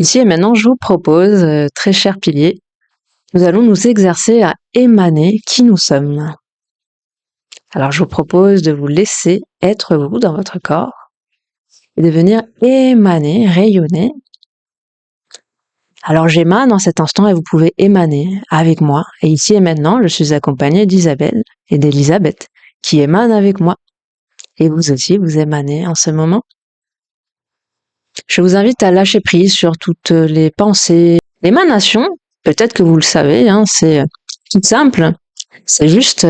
Ici et maintenant, je vous propose, très chers piliers, nous allons nous exercer à émaner qui nous sommes. Alors je vous propose de vous laisser être vous dans votre corps et de venir émaner, rayonner. Alors j'émane en cet instant et vous pouvez émaner avec moi. Et ici et maintenant, je suis accompagnée d'Isabelle et d'Elisabeth qui émanent avec moi. Et vous aussi, vous émanez en ce moment. Je vous invite à lâcher prise sur toutes les pensées. L'émanation, peut-être que vous le savez, c'est tout simple. C'est juste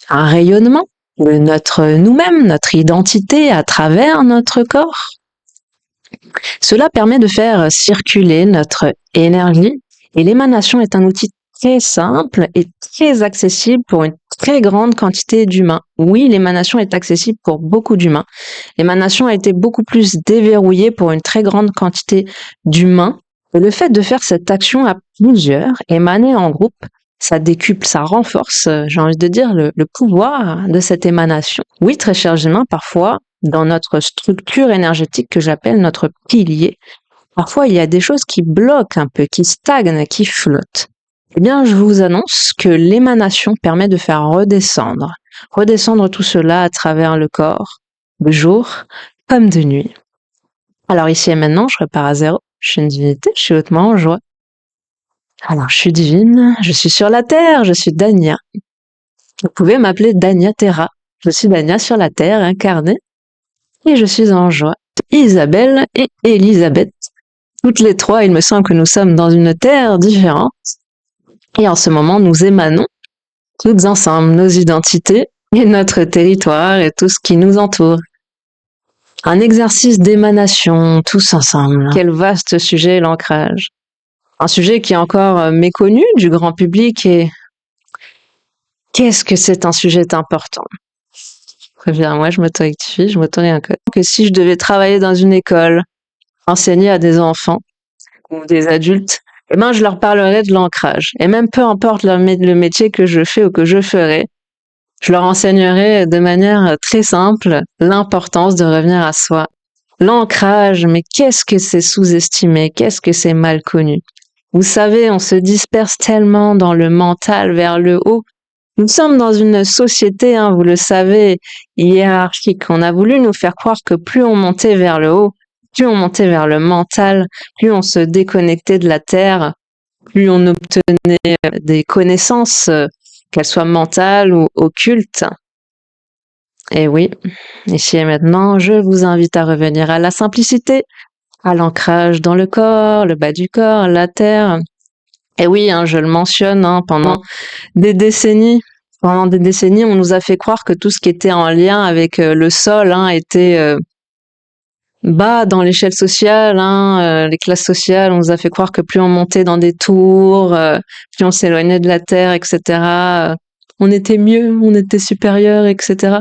un rayonnement de notre nous-mêmes, notre identité à travers notre corps. Cela permet de faire circuler notre énergie et l'émanation est un outil très simple et très accessible pour une très grande quantité d'humains. Oui, l'émanation est accessible pour beaucoup d'humains. L'émanation a été beaucoup plus déverrouillée pour une très grande quantité d'humains. Et le fait de faire cette action à plusieurs, émaner en groupe, ça décuple, ça renforce, j'ai envie de dire, le pouvoir de cette émanation. Oui, très chers humains, parfois, dans notre structure énergétique que j'appelle notre pilier, parfois il y a des choses qui bloquent un peu, qui stagnent, qui flottent. Eh bien, je vous annonce que l'émanation permet de faire redescendre tout cela à travers le corps, de jour comme de nuit. Alors ici et maintenant, je repars à zéro. Je suis une divinité, je suis hautement en joie. Alors, je suis divine, je suis sur la terre, je suis Dania. Vous pouvez m'appeler Dania Terra. Je suis Dania sur la terre, incarnée, et je suis en joie. Isabelle et Elisabeth. Toutes les trois, il me semble que nous sommes dans une terre différente. Et en ce moment, nous émanons toutes ensemble nos identités et notre territoire et tout ce qui nous entoure. Un exercice d'émanation, tous ensemble. Quel vaste sujet, l'ancrage. Un sujet qui est encore méconnu du grand public et qu'est-ce que c'est un sujet important? Préviens, moi je m'auto-rectifie, je m'auto-réencode. Que si je devais travailler dans une école, enseigner à des enfants ou des adultes, eh ben je leur parlerais de l'ancrage. Et même peu importe le métier que je fais ou que je ferai, je leur enseignerai de manière très simple l'importance de revenir à soi. L'ancrage, mais qu'est-ce que c'est sous-estimé? Qu'est-ce que c'est mal connu? Vous savez, on se disperse tellement dans le mental vers le haut. Nous sommes dans une société, vous le savez, hiérarchique. On a voulu nous faire croire que plus on montait vers le haut, plus on montait vers le mental, plus on se déconnectait de la terre, plus on obtenait des connaissances, qu'elles soient mentales ou occultes. Et oui, ici et maintenant, je vous invite à revenir à la simplicité, à l'ancrage dans le corps, le bas du corps, la terre. Et oui, je le mentionne, pendant des décennies, on nous a fait croire que tout ce qui était en lien avec le sol était bas dans l'échelle sociale, les classes sociales. On nous a fait croire que plus on montait dans des tours, plus on s'éloignait de la terre, etc. On était mieux, on était supérieur, etc.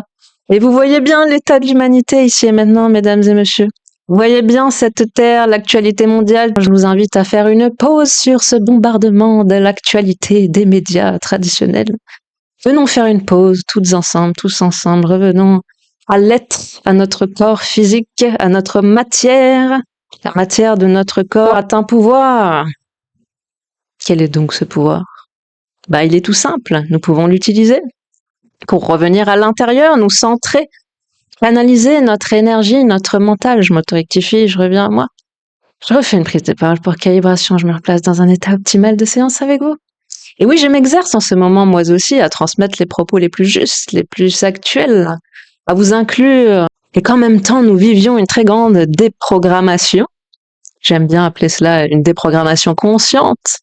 Et vous voyez bien l'état de l'humanité ici et maintenant, mesdames et messieurs. Vous voyez bien cette terre, l'actualité mondiale. Je vous invite à faire une pause sur ce bombardement de l'actualité des médias traditionnels. Venons faire une pause, toutes ensemble, tous ensemble. Revenons à l'être, à notre corps physique, à notre matière. La matière de notre corps a un pouvoir. Quel est donc ce pouvoir? Il est tout simple. Nous pouvons l'utiliser pour revenir à l'intérieur, nous centrer, canaliser notre énergie, notre mental. Je m'auto-rectifie, je reviens à moi. Je refais une prise de parole pour calibration. Je me replace dans un état optimal de séance avec vous. Et oui, je m'exerce en ce moment, moi aussi, à transmettre les propos les plus justes, les plus actuels, à vous inclure. Et qu'en même temps, nous vivions une très grande déprogrammation. J'aime bien appeler cela une déprogrammation consciente.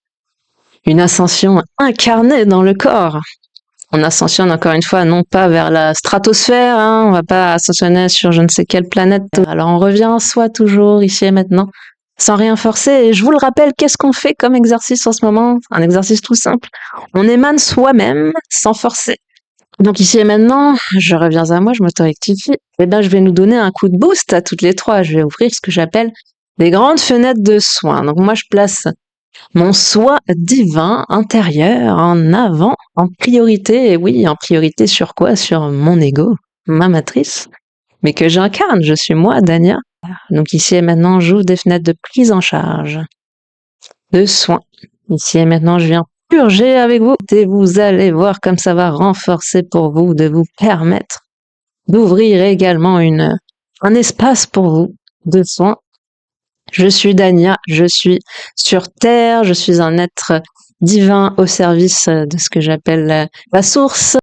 Une ascension incarnée dans le corps. On ascensionne encore une fois, non pas vers la stratosphère, on va pas ascensionner sur je ne sais quelle planète. Alors on revient à soi toujours, ici et maintenant, sans rien forcer. Et je vous le rappelle, qu'est-ce qu'on fait comme exercice en ce moment? Un exercice tout simple. On émane soi-même, sans forcer. Donc ici et maintenant, je reviens à moi, je m'auto-rectifie. Eh bien, je vais nous donner un coup de boost à toutes les trois. Je vais ouvrir ce que j'appelle des grandes fenêtres de soins. Donc moi, je place mon soi divin intérieur en avant, en priorité. Et oui, en priorité sur quoi? Sur mon ego, ma matrice, mais que j'incarne. Je suis moi, Dania. Donc ici et maintenant, j'ouvre des fenêtres de prise en charge, de soins. Ici et maintenant, je viens purger avec vous et vous allez voir comme ça va renforcer pour vous, de vous permettre d'ouvrir également un espace pour vous de soins. Je suis Dania, je suis sur Terre, je suis un être divin au service de ce que j'appelle la source.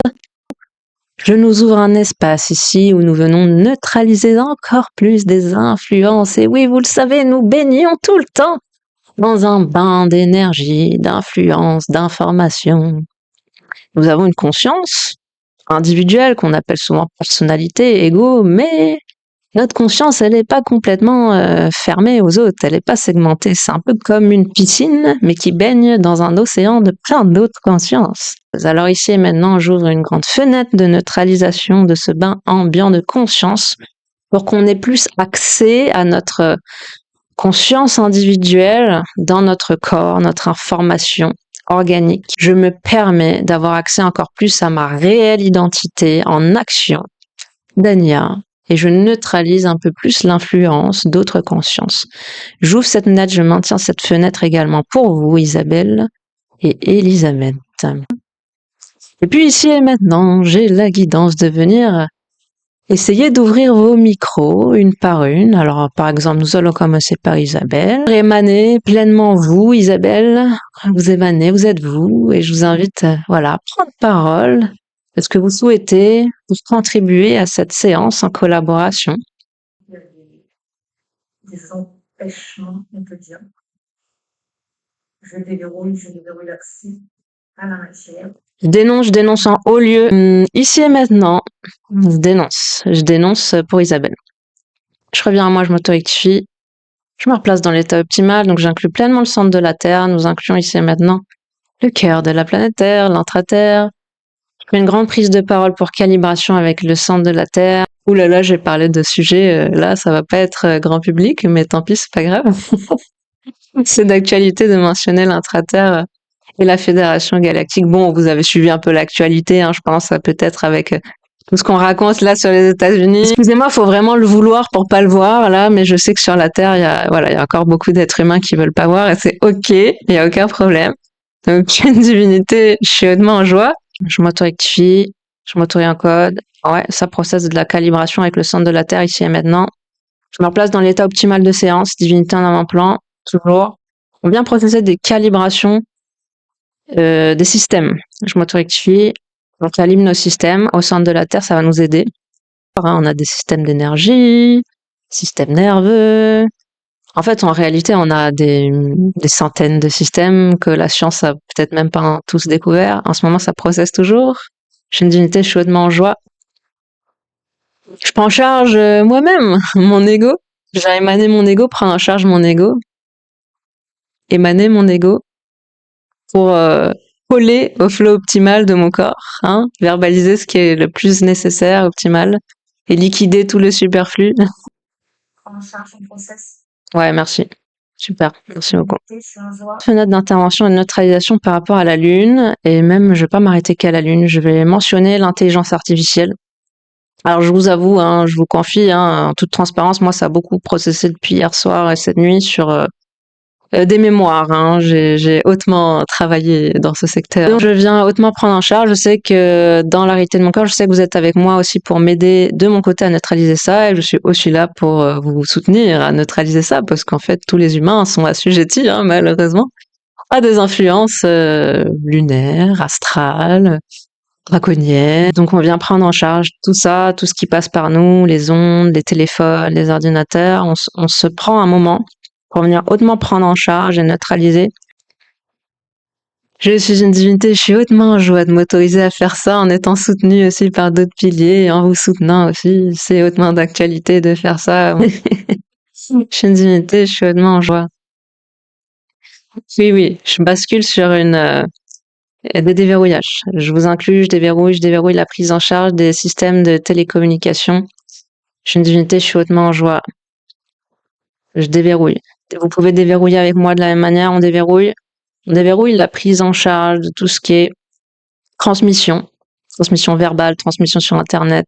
Je nous ouvre un espace ici où nous venons neutraliser encore plus des influences. Et oui, vous le savez, nous baignons tout le temps dans un bain d'énergie, d'influence, d'information. Nous avons une conscience individuelle qu'on appelle souvent personnalité, ego, mais notre conscience, elle n'est pas complètement fermée aux autres, elle n'est pas segmentée. C'est un peu comme une piscine, mais qui baigne dans un océan de plein d'autres consciences. Alors ici et maintenant, j'ouvre une grande fenêtre de neutralisation de ce bain ambiant de conscience pour qu'on ait plus accès à notre conscience individuelle dans notre corps, notre information organique. Je me permets d'avoir accès encore plus à ma réelle identité en action, Dania, et je neutralise un peu plus l'influence d'autres consciences. J'ouvre cette fenêtre, je maintiens cette fenêtre également pour vous, Isabelle et Elisabeth. Et puis ici et maintenant, j'ai la guidance de venir essayer d'ouvrir vos micros une par une. Alors, par exemple, nous allons commencer par Isabelle. Émanez pleinement vous, Isabelle. Vous émanez, vous êtes vous, et je vous invite, voilà, à prendre parole. Est-ce que vous souhaitez vous contribuer à cette séance en collaboration? Il y a des empêchements, on peut dire. Je déverrouille l'accès à la matière. Je dénonce en haut lieu. Ici et maintenant, je dénonce pour Isabelle. Je reviens à moi, je m'auto-rectifie. Je me replace dans l'état optimal, donc j'inclus pleinement le centre de la Terre. Nous incluons ici et maintenant le cœur de la planète Terre, l'intra-Terre. Je fais une grande prise de parole pour calibration avec le centre de la Terre. Ouh là là, j'ai parlé de sujets, là, ça va pas être grand public, mais tant pis, c'est pas grave. C'est d'actualité de mentionner l'intra-Terre et la Fédération Galactique. Bon, vous avez suivi un peu l'actualité, hein, je pense, peut-être avec tout ce qu'on raconte là sur les États-Unis. Excusez-moi, faut vraiment le vouloir pour pas le voir là, mais je sais que sur la Terre, il y a encore beaucoup d'êtres humains qui veulent pas voir et c'est ok, il y a aucun problème. Donc, une divinité, je suis hautement en joie. Je m'auto-rectifie, je m'auto-encode. Ouais, ça procède de la calibration avec le centre de la Terre ici et maintenant. Je me replace dans l'état optimal de séance, divinité en avant-plan, toujours. On vient processer des calibrations des systèmes. Je m'auto-rectifie. On calibre nos systèmes. Au centre de la Terre, ça va nous aider. On a des systèmes d'énergie, systèmes nerveux. En fait, en réalité, on a des centaines de systèmes que la science a peut-être même pas tous découverts. En ce moment, ça processe toujours. J'ai une divinité chaudement en joie. Je prends en charge moi-même, mon ego. J'ai émané mon ego, prendre en charge mon ego. Émaner mon ego pour coller au flow optimal de mon corps, hein, verbaliser ce qui est le plus nécessaire, optimal, et liquider tout le superflu. Prendre en charge son process. Ouais, merci. Super, merci beaucoup. Je suis en joie. Fenêtre d'intervention et de neutralisation par rapport à la Lune, et même je vais pas m'arrêter qu'à la Lune, je vais mentionner l'intelligence artificielle. Alors je vous avoue, hein, je vous confie, hein, en toute transparence, moi ça a beaucoup processé depuis hier soir et cette nuit sur des mémoires, hein. J'ai hautement travaillé dans ce secteur. Donc, je viens hautement prendre en charge. Je sais que dans la réalité de mon corps, je sais que vous êtes avec moi aussi pour m'aider de mon côté à neutraliser ça. Et je suis aussi là pour vous soutenir à neutraliser ça, parce qu'en fait, tous les humains sont assujettis, hein, malheureusement, à des influences lunaires, astrales, braconnières. Donc, on vient prendre en charge tout ça, tout ce qui passe par nous, les ondes, les téléphones, les ordinateurs. On se prend un moment pour venir hautement prendre en charge et neutraliser. Je suis une divinité, je suis hautement en joie de m'autoriser à faire ça en étant soutenue aussi par d'autres piliers et en vous soutenant aussi. C'est hautement d'actualité de faire ça. Je suis une divinité, je suis hautement en joie. Oui, je bascule sur des déverrouillages. Je vous inclus, je déverrouille la prise en charge des systèmes de télécommunication. Je suis une divinité, je suis hautement en joie. Je déverrouille. Vous pouvez déverrouiller avec moi de la même manière, on déverrouille la prise en charge de tout ce qui est transmission verbale, transmission sur Internet,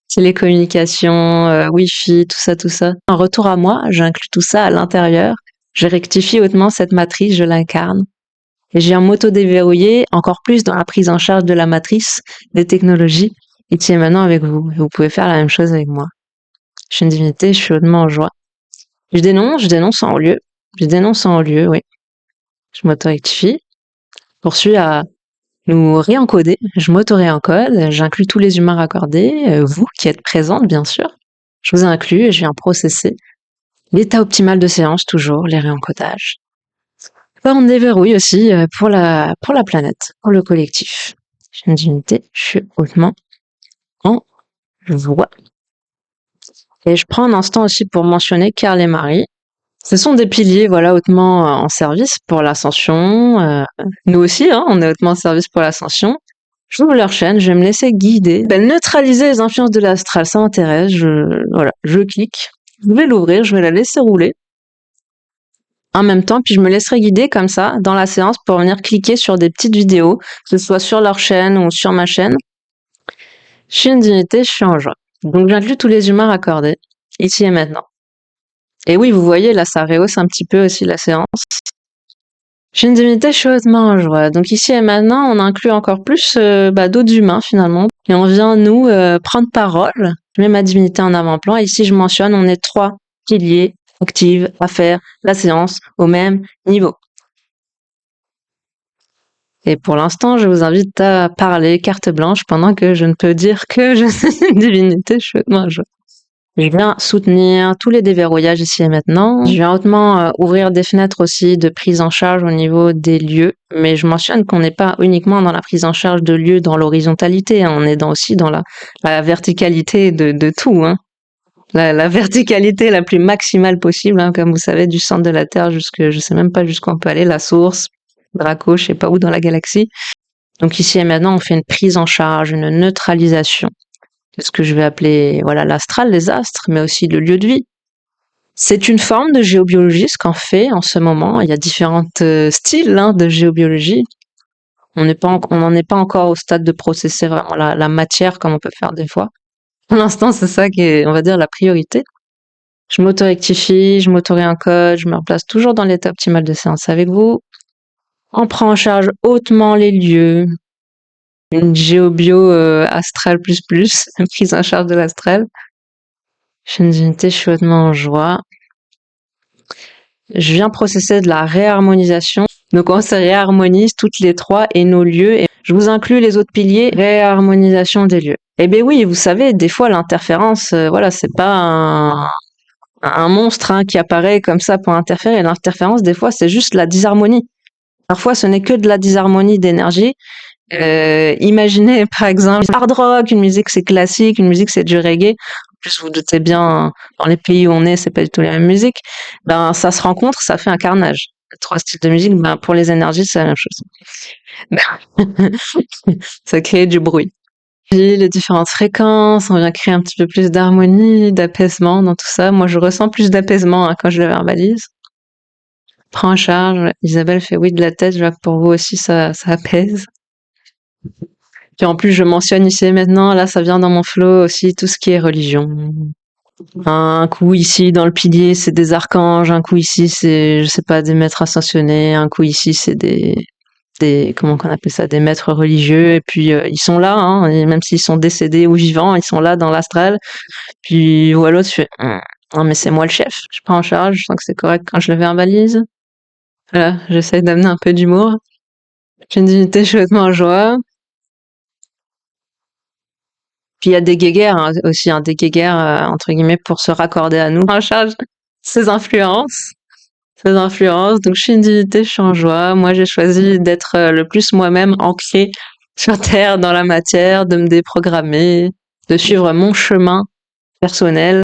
télécommunications, Wi-Fi, tout ça, tout ça. Un retour à moi, j'inclus tout ça à l'intérieur. Je rectifie hautement cette matrice, je l'incarne. Et je viens m'auto-déverrouiller encore plus dans la prise en charge de la matrice des technologies. Ici et maintenant avec vous. Vous pouvez faire la même chose avec moi. Je suis une divinité, je suis hautement en joie. Je dénonce en haut lieu. Je dénonce en haut lieu, oui. Je m'auto-rectifie. Poursuis à nous réencoder. Je m'auto-réencode. J'inclus tous les humains raccordés, vous qui êtes présentes, bien sûr. Je vous inclus et je viens processer l'état optimal de séance, toujours, les réencodages. On déverrouille aussi pour la planète, pour le collectif. Je suis une divinité, je suis hautement en joie. Et je prends un instant aussi pour mentionner Karl et Marie. Ce sont des piliers, voilà, hautement en service pour l'ascension. Nous aussi, hein, on est hautement en service pour l'ascension. J'ouvre leur chaîne, je vais me laisser guider. Neutraliser les influences de l'astral, ça m'intéresse. Je clique. Je vais l'ouvrir, je vais la laisser rouler. En même temps, puis je me laisserai guider comme ça dans la séance pour venir cliquer sur des petites vidéos, que ce soit sur leur chaîne ou sur ma chaîne. Je suis une divinité, je suis en joie. Donc j'inclus tous les humains raccordés, ici et maintenant. Et oui, vous voyez, là, ça rehausse un petit peu aussi la séance. Je suis une divinité, je suis hautement en joie. Donc ici et maintenant, on inclut encore plus d'autres humains finalement. Et on vient, nous, prendre parole. Je mets ma divinité en avant-plan. Et ici, je mentionne, on est 3 piliers actifs à faire la séance au même niveau. Et pour l'instant, je vous invite à parler carte blanche pendant que je ne peux dire que je suis une divinité, je suis hautement en joie. Je viens soutenir tous les déverrouillages ici et maintenant. Je viens hautement ouvrir des fenêtres aussi de prise en charge au niveau des lieux. Mais je mentionne qu'on n'est pas uniquement dans la prise en charge de lieux dans l'horizontalité, hein. On est aussi dans la verticalité de tout, hein. La verticalité la plus maximale possible, hein, comme vous savez, du centre de la Terre jusque, je sais même pas jusqu'où on peut aller, la source, Draco, je sais pas où dans la galaxie. Donc ici et maintenant, on fait une prise en charge, une neutralisation de ce que je vais appeler, voilà, l'astral, les astres, mais aussi le lieu de vie. C'est une forme de géobiologie, ce qu'on fait en ce moment. Il y a différents styles, hein, de géobiologie. On n'en est pas encore au stade de processer vraiment la matière comme on peut faire des fois. Pour l'instant, c'est ça qui est, on va dire, la priorité. Je m'auto-rectifie, je m'auto-réencode, je me replace toujours dans l'état optimal de séance avec vous. On prend en charge hautement les lieux. Une géobio astral plus, une prise en charge de l'astral. Je suis une divinité, je suis hautement en joie. Je viens processer de la réharmonisation. Donc on se réharmonise toutes les 3 et nos lieux. Et je vous inclus les autres piliers, réharmonisation des lieux. Eh bien oui, vous savez, des fois l'interférence, voilà, c'est pas un monstre, hein, qui apparaît comme ça pour interférer. L'interférence, des fois, c'est juste la disharmonie. Parfois, ce n'est que de la disharmonie d'énergie. Imaginez, par exemple, hard rock, une musique c'est classique, une musique c'est du reggae. En plus, vous doutez bien, dans les pays où on est, c'est pas du tout la même musique. Ben, ça se rencontre, ça fait un carnage. 3 styles de musique, ben, pour les énergies, c'est la même chose. Ça crée du bruit. Puis, les différentes fréquences, on vient créer un petit peu plus d'harmonie, d'apaisement dans tout ça. Moi, je ressens plus d'apaisement, hein, quand je le verbalise. Prends en charge. Isabelle fait oui de la tête. Je vois que pour vous aussi, ça apaise. Puis en plus, je mentionne ici et maintenant, là, ça vient dans mon flow aussi, tout ce qui est religion. Un coup ici, dans le pilier, c'est des archanges. Un coup ici, c'est, je sais pas, des maîtres ascensionnés. Un coup ici, c'est comment qu'on appelle ça, des maîtres religieux. Et puis, ils sont là, hein, et même s'ils sont décédés ou vivants, ils sont là dans l'astral. Puis, voilà, tu fais, non, mais c'est moi le chef. Je prends en charge, je sens que c'est correct quand je le verbalise. Voilà, j'essaie d'amener un peu d'humour. J'ai une divinité chouettement en joie. Puis il y a des guéguerres, hein, aussi, hein, des guéguerres, entre guillemets, pour se raccorder à nous. En charge ces influences. Donc je suis une divinité, je suis en joie. Moi, j'ai choisi d'être le plus moi-même ancrée sur Terre, dans la matière, de me déprogrammer, de suivre mon chemin personnel.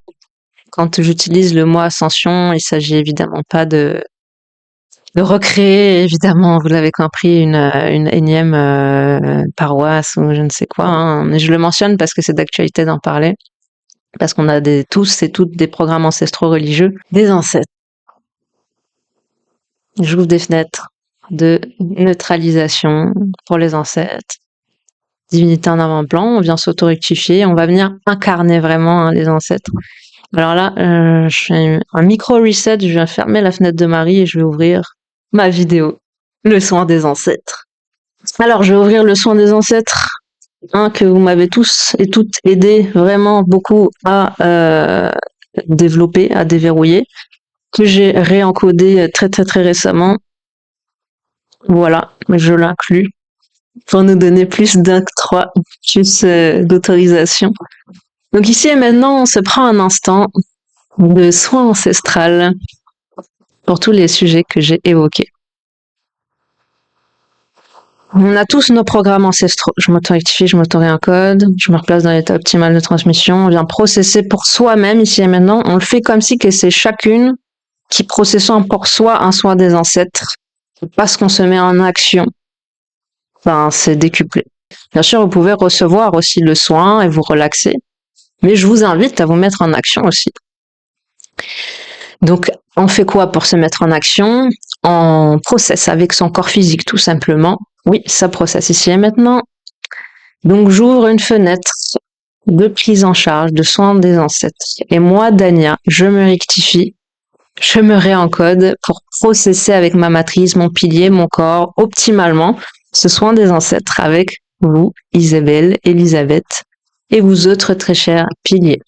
Quand j'utilise le mot ascension, il s'agit évidemment pas de recréer, évidemment, vous l'avez compris, une énième paroisse ou je ne sais quoi, hein. Mais je le mentionne parce que c'est d'actualité d'en parler, parce qu'on a tous et toutes des programmes ancestraux religieux, des ancêtres. J'ouvre des fenêtres de neutralisation pour les ancêtres. divinité en avant-plan, on vient s'auto-rectifier, on va venir incarner vraiment les ancêtres. Alors là, je fais un micro-reset, je viens fermer la fenêtre de Marie et je vais ouvrir ma vidéo, le soin des ancêtres. Alors, je vais ouvrir le soin des ancêtres, que vous m'avez tous et toutes aidé vraiment beaucoup à développer, à déverrouiller, que j'ai réencodé très récemment. Voilà, je l'inclus pour nous donner plus d'octroi, plus d'autorisation. Donc ici et maintenant, on se prend un instant de soin ancestral pour tous les sujets que j'ai évoqués. On a tous nos programmes ancestraux. Je m'auto-rectifie, je m'auto-réencode, je me replace dans l'état optimal de transmission, on vient processer pour soi-même ici et maintenant. On le fait comme si que c'est chacune qui processant pour soi un soin des ancêtres. Parce qu'on se met en action. Enfin, c'est décuplé. Bien sûr, vous pouvez recevoir aussi le soin et vous relaxer. Mais je vous invite à vous mettre en action aussi. Donc, on fait quoi pour se mettre en action? On processe avec son corps physique, tout simplement. Oui, ça processe ici et maintenant. Donc, j'ouvre une fenêtre de prise en charge, de soins des ancêtres. Et moi, Dania, je me rectifie, je me réencode pour processer avec ma matrice, mon pilier, mon corps, optimalement, ce soin des ancêtres avec vous, Isabelle, Elisabeth, et vous autres très chers piliers.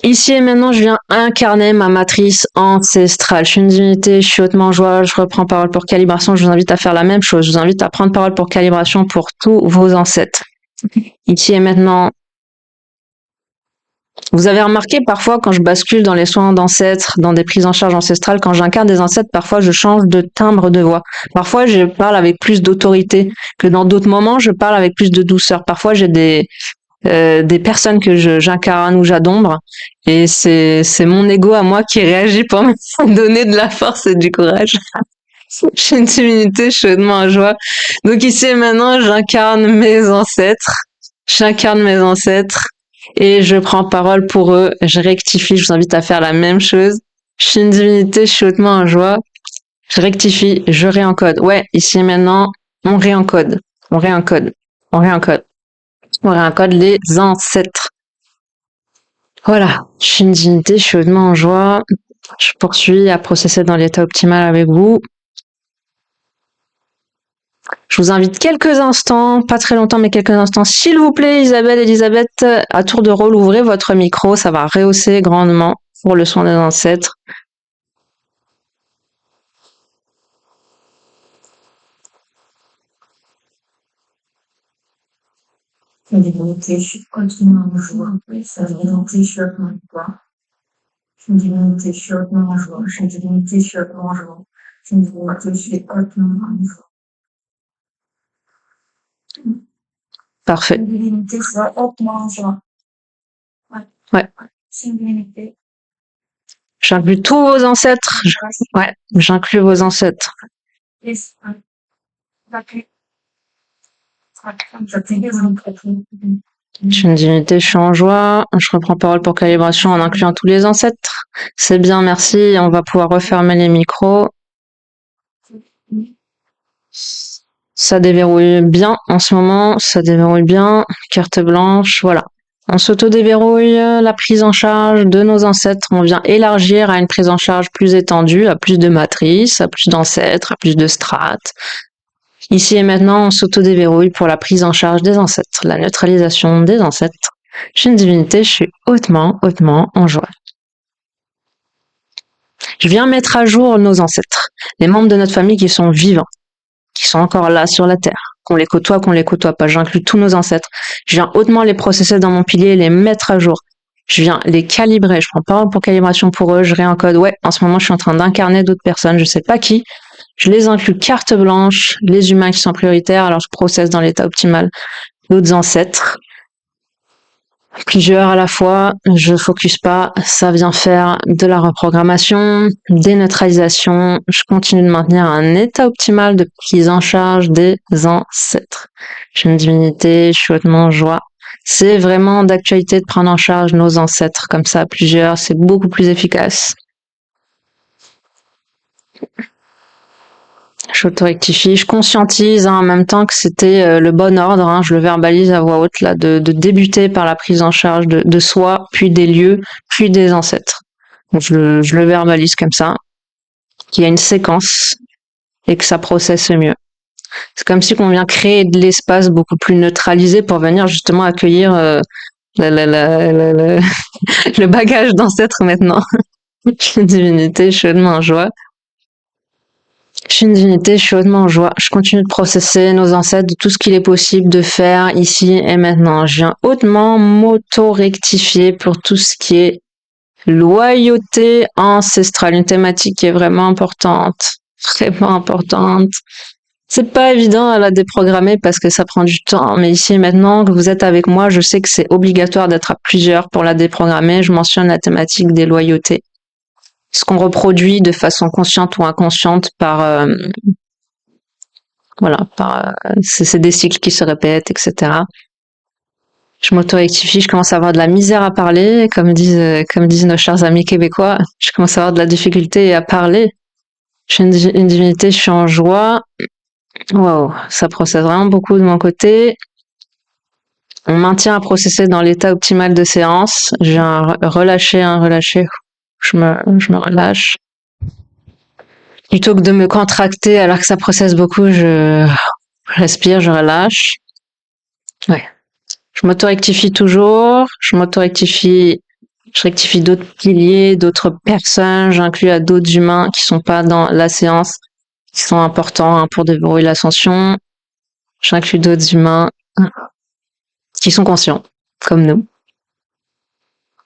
Ici et maintenant, je viens incarner ma matrice ancestrale. Je suis une divinité, je suis hautement en joie, je reprends parole pour calibration. Je vous invite à faire la même chose. Je vous invite à prendre parole pour calibration pour tous vos ancêtres. Ici et maintenant, vous avez remarqué parfois quand je bascule dans les soins d'ancêtres, dans des prises en charge ancestrales, quand j'incarne des ancêtres, parfois je change de timbre de voix. Parfois je parle avec plus d'autorité que dans d'autres moments, je parle avec plus de douceur. Parfois j'ai des personnes que j'incarne ou j'adombre et c'est mon ego à moi qui réagit pour me donner de la force et du courage. Je suis une divinité chaudement en joie. Donc ici et maintenant, j'incarne mes ancêtres. Et je prends parole pour eux. Je rectifie. Je vous invite à faire la même chose. Je suis une divinité chaudement en joie. Je rectifie. Je réencode. Ouais, ici et maintenant, on réencode. On réencode les ancêtres. Voilà. Je suis une divinité chaudement en joie. Je poursuis à processer dans l'état optimal avec vous. Je vous invite quelques instants, pas très longtemps, mais quelques instants, s'il vous plaît, Isabelle, Elisabeth, à tour de rôle, ouvrez votre micro, ça va rehausser grandement pour le soin des ancêtres. Sa divinité, je suis hautement en joie. Sa divinité, je suis hautement en joie. Je suis une divinité, je suis hautement en joie. Je suis une divinité, je suis hautement en joie. Je suis une divinité, je suis hautement en joie. Parfait. Une divinité, je suis hautement en joie. Ouais. C'est une divinité. J'inclus tous vos ancêtres. Ouais, j'inclus vos ancêtres. Je suis une divinité, je suis en joie. Je reprends parole pour calibration en incluant tous les ancêtres. C'est bien, merci. On va pouvoir refermer les micros. Ça déverrouille bien en ce moment. Ça déverrouille bien. Carte blanche, voilà. On s'auto-déverrouille la prise en charge de nos ancêtres. On vient élargir à une prise en charge plus étendue, à plus de matrices, à plus d'ancêtres, à plus de strates. Ici et maintenant, on s'auto-déverrouille pour la prise en charge des ancêtres, la neutralisation des ancêtres. Je suis une divinité, je suis hautement en joie. Je viens mettre à jour nos ancêtres, les membres de notre famille qui sont vivants, qui sont encore là sur la terre, qu'on les côtoie pas. J'inclus tous nos ancêtres. Je viens hautement les processer dans mon pilier et les mettre à jour. Je viens les calibrer. Je prends parole pour calibration pour eux. Je réencode. Ouais, en ce moment, je suis en train d'incarner d'autres personnes. Je sais pas qui. Je les inclus carte blanche. Les humains qui sont prioritaires. Alors, je processe dans l'état optimal d'autres ancêtres. Plusieurs à la fois, je focus pas, ça vient faire de la reprogrammation, des neutralisations, je continue de maintenir un état optimal de prise en charge des ancêtres. Je suis une divinité, je suis hautement en joie. C'est vraiment d'actualité de prendre en charge nos ancêtres comme ça, plusieurs, c'est beaucoup plus efficace. Je J'auto-rectifie, je conscientise en même temps que c'était le bon ordre, je le verbalise à voix haute là, de débuter par la prise en charge de soi, puis des lieux, puis des ancêtres. Donc je le verbalise comme ça, qu'il y a une séquence et que ça processe mieux. C'est comme si on vient créer de l'espace beaucoup plus neutralisé pour venir justement accueillir le bagage d'ancêtres maintenant. Je suis une divinité chaudement en joie. Je suis une divinité chaudement en joie. Je continue de processer nos ancêtres, de tout ce qu'il est possible de faire ici et maintenant. Je viens hautement m'auto-rectifier pour tout ce qui est loyauté ancestrale, une thématique qui est vraiment importante. Vraiment importante. C'est pas évident à la déprogrammer parce que ça prend du temps, mais ici et maintenant que vous êtes avec moi, je sais que c'est obligatoire d'être à plusieurs pour la déprogrammer. Je mentionne la thématique des loyautés. Ce qu'on reproduit de façon consciente ou inconsciente par c'est des cycles qui se répètent, etc. Je m'auto-rectifie, je commence à avoir de la misère à parler, comme disent nos chers amis québécois. Je commence à avoir de la difficulté à parler. Je suis une divinité, je suis en joie. Waouh, ça processe vraiment beaucoup de mon côté. On maintient à processer dans l'état optimal de séance. J'ai un relâché. Je me relâche. Plutôt que de me contracter alors que ça processe beaucoup, je respire, je relâche. Ouais. Je m'auto-rectifie toujours. Je rectifie d'autres piliers, d'autres personnes. J'inclus à d'autres humains qui sont pas dans la séance, qui sont importants pour déverrouiller l'ascension. J'inclus d'autres humains qui sont conscients, comme nous.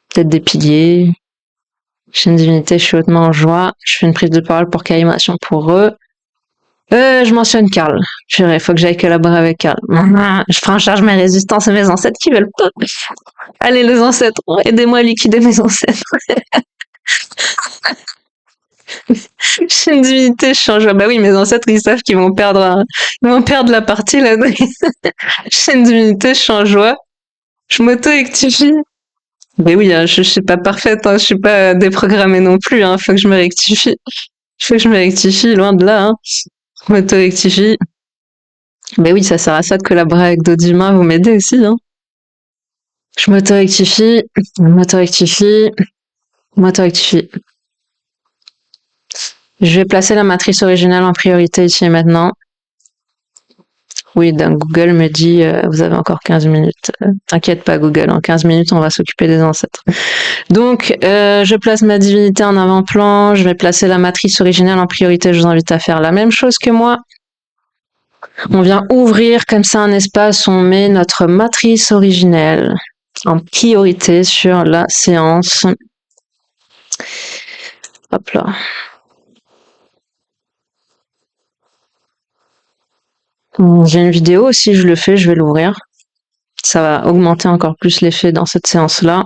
Peut-être des piliers. Je suis une divinité, je suis hautement en joie. Je fais une prise de parole pour Kalimation pour eux. Je mentionne Karl. Il faut que j'aille collaborer avec Karl. Je prends en charge mes résistances et mes ancêtres qui veulent pas. Allez, les ancêtres, aidez-moi à liquider mes ancêtres. Je suis une divinité, je change. Bah oui, mes ancêtres, ils savent qu'ils vont perdre la partie là. Je suis une divinité, je suis en joie. Je m'auto-rectifie. Mais oui, je suis pas parfaite, je suis pas déprogrammée non plus, faut que je me rectifie. Loin de là, Je m'auto-rectifie. Mais oui, ça sert à ça de collaborer avec d'autres humains, vous m'aidez aussi, Je m'auto-rectifie. Je vais placer la matrice originale en priorité ici et maintenant. Oui, Google me dit, vous avez encore 15 minutes. T'inquiète pas, Google, en 15 minutes, on va s'occuper des ancêtres. Donc, je place ma divinité en avant-plan, je vais placer la matrice originale en priorité, je vous invite à faire la même chose que moi. On vient ouvrir comme ça un espace, on met notre matrice originelle en priorité sur la séance. Hop là. J'ai une vidéo aussi, je le fais, je vais l'ouvrir. Ça va augmenter encore plus l'effet dans cette séance-là.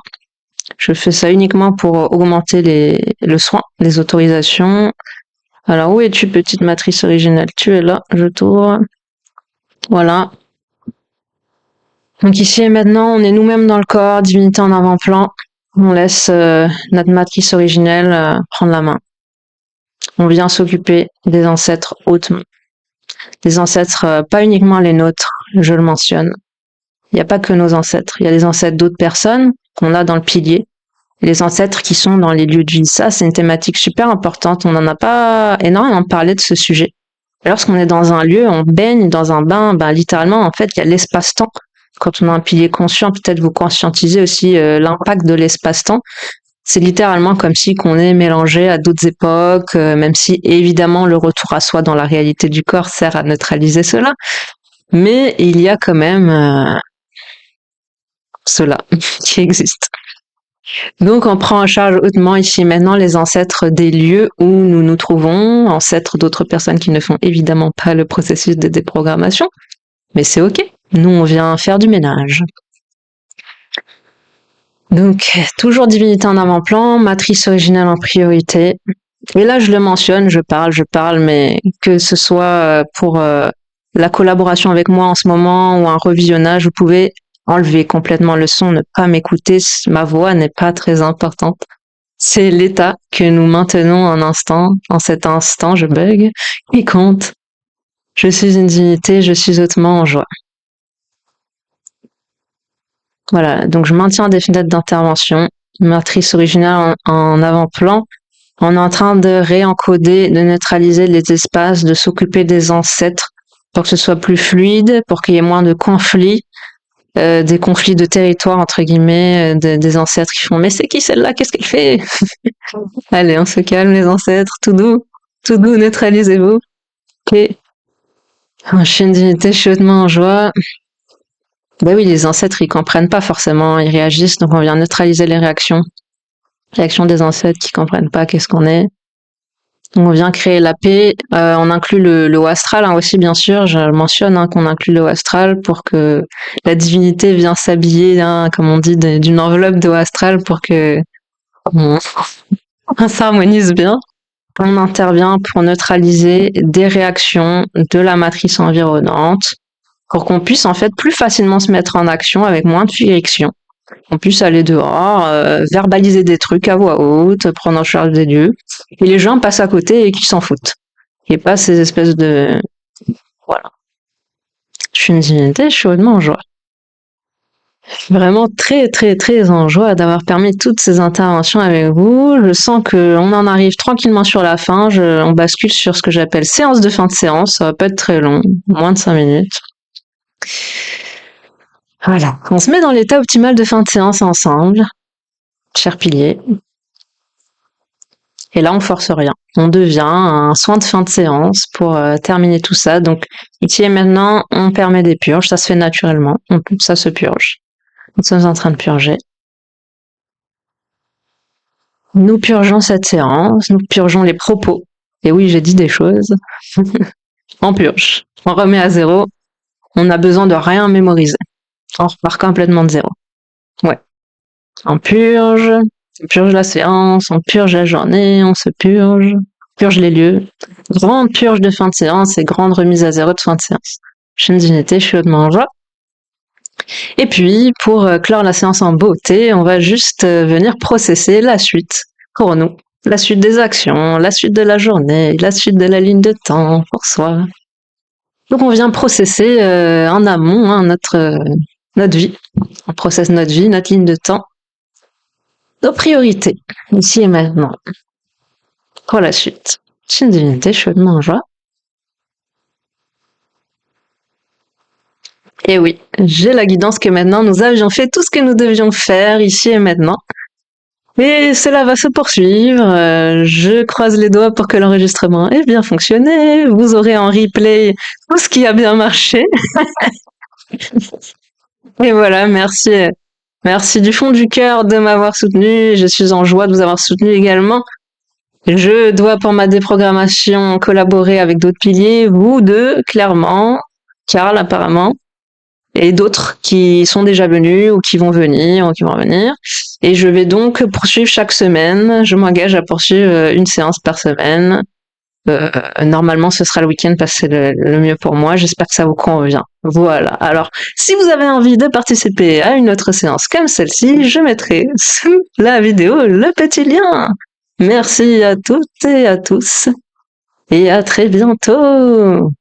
Je fais ça uniquement pour augmenter le soin, les autorisations. Alors, où es-tu, petite matrice originelle? Tu es là, je t'ouvre. Voilà. Donc ici et maintenant, on est nous-mêmes dans le corps, divinité en avant-plan. On laisse notre matrice originelle prendre la main. On vient s'occuper des ancêtres hautement. Des ancêtres, pas uniquement les nôtres, je le mentionne. Il n'y a pas que nos ancêtres. Il y a les ancêtres d'autres personnes qu'on a dans le pilier. Et les ancêtres qui sont dans les lieux de vie. Ça, c'est une thématique super importante. On n'en a pas énormément parlé de ce sujet. Lorsqu'on est dans un lieu, on baigne dans un bain, littéralement, en fait, il y a l'espace-temps. Quand on a un pilier conscient, peut-être vous conscientisez aussi l'impact de l'espace-temps. C'est littéralement comme si qu'on est mélangé à d'autres époques, même si évidemment le retour à soi dans la réalité du corps sert à neutraliser cela. Mais il y a quand même cela qui existe. Donc on prend en charge hautement ici et maintenant les ancêtres des lieux où nous nous trouvons, ancêtres d'autres personnes qui ne font évidemment pas le processus de déprogrammation, mais c'est ok, nous on vient faire du ménage. Donc toujours divinité en avant-plan, matrice originale en priorité, et là je le mentionne, je parle, mais que ce soit pour la collaboration avec moi en ce moment ou un revisionnage, vous pouvez enlever complètement le son, ne pas m'écouter, ma voix n'est pas très importante. C'est l'état que nous maintenons en cet instant, je bug, qui compte. Je suis une divinité, je suis hautement en joie. Voilà, donc je maintiens des fenêtres d'intervention, matrice originale en avant-plan. On est en train de réencoder, de neutraliser les espaces, de s'occuper des ancêtres pour que ce soit plus fluide, pour qu'il y ait moins de conflits, des conflits de territoire, entre guillemets, des ancêtres qui font « Mais c'est qui celle-là? Qu'est-ce qu'elle fait ?» Allez, on se calme les ancêtres, tout doux, neutralisez-vous. Ok. Je suis une divinité, je suis hautement en joie. Ben oui, les ancêtres, ils comprennent pas forcément, ils réagissent, donc on vient neutraliser les réactions. Réactions des ancêtres qui comprennent pas qu'est-ce qu'on est. Donc on vient créer la paix. On inclut le haut astral hein, aussi, bien sûr. Je mentionne hein, qu'on inclut le haut astral pour que la divinité vienne s'habiller, hein, comme on dit, d'une enveloppe de haut astral pour que on s'harmonise bien. On intervient pour neutraliser des réactions de la matrice environnante pour qu'on puisse en fait plus facilement se mettre en action avec moins de friction. On puisse aller dehors, verbaliser des trucs à voix haute, prendre en charge des lieux, et les gens passent à côté et qui s'en foutent. Et pas ces espèces de... Voilà. Je suis une divinité, je suis hautement en joie. Vraiment très très très en joie d'avoir permis toutes ces interventions avec vous. Je sens qu'on en arrive tranquillement sur la fin. On bascule sur ce que j'appelle séance de fin de séance. Ça va pas être très long, moins de 5 minutes. Voilà. On se met dans l'état optimal de fin de séance ensemble, chers piliers. Et là, on force rien. On devient un soin de fin de séance pour terminer tout ça. Donc, ici et maintenant, on permet des purges. Ça se fait naturellement. Ça se purge. Nous sommes en train de purger. Nous purgeons cette séance. Nous purgeons les propos. Et oui, j'ai dit des choses. On purge. On remet à zéro. On n'a besoin de rien mémoriser. On repart complètement de zéro. Ouais. On purge la séance, on purge la journée, on se purge les lieux. Grande purge de fin de séance et grande remise à zéro de fin de séance. Je suis une divinité, je suis hautement en joie. Et puis, pour clore la séance en beauté, on va juste venir processer la suite pour nous. La suite des actions, la suite de la journée, la suite de la ligne de temps pour soi. Donc on vient processer en amont hein, notre vie. On processe notre vie, notre ligne de temps. Nos priorités, ici et maintenant. Pour la suite. Je suis une divinité, je suis hautement en joie. Et oui, j'ai la guidance que maintenant nous avions fait tout ce que nous devions faire ici et maintenant. Et cela va se poursuivre. Je croise les doigts pour que l'enregistrement ait bien fonctionné. Vous aurez en replay tout ce qui a bien marché. Et voilà, merci. Merci du fond du cœur de m'avoir soutenu. Je suis en joie de vous avoir soutenu également. Je dois pour ma déprogrammation collaborer avec d'autres piliers, vous deux, clairement, Karl apparemment, et d'autres qui sont déjà venus ou qui vont venir. Et je vais donc poursuivre chaque semaine. Je m'engage à poursuivre une séance par semaine. Normalement, ce sera le week-end parce que c'est le mieux pour moi. J'espère que ça vous convient. Voilà. Alors, si vous avez envie de participer à une autre séance comme celle-ci, je mettrai sous la vidéo le petit lien. Merci à toutes et à tous. Et à très bientôt.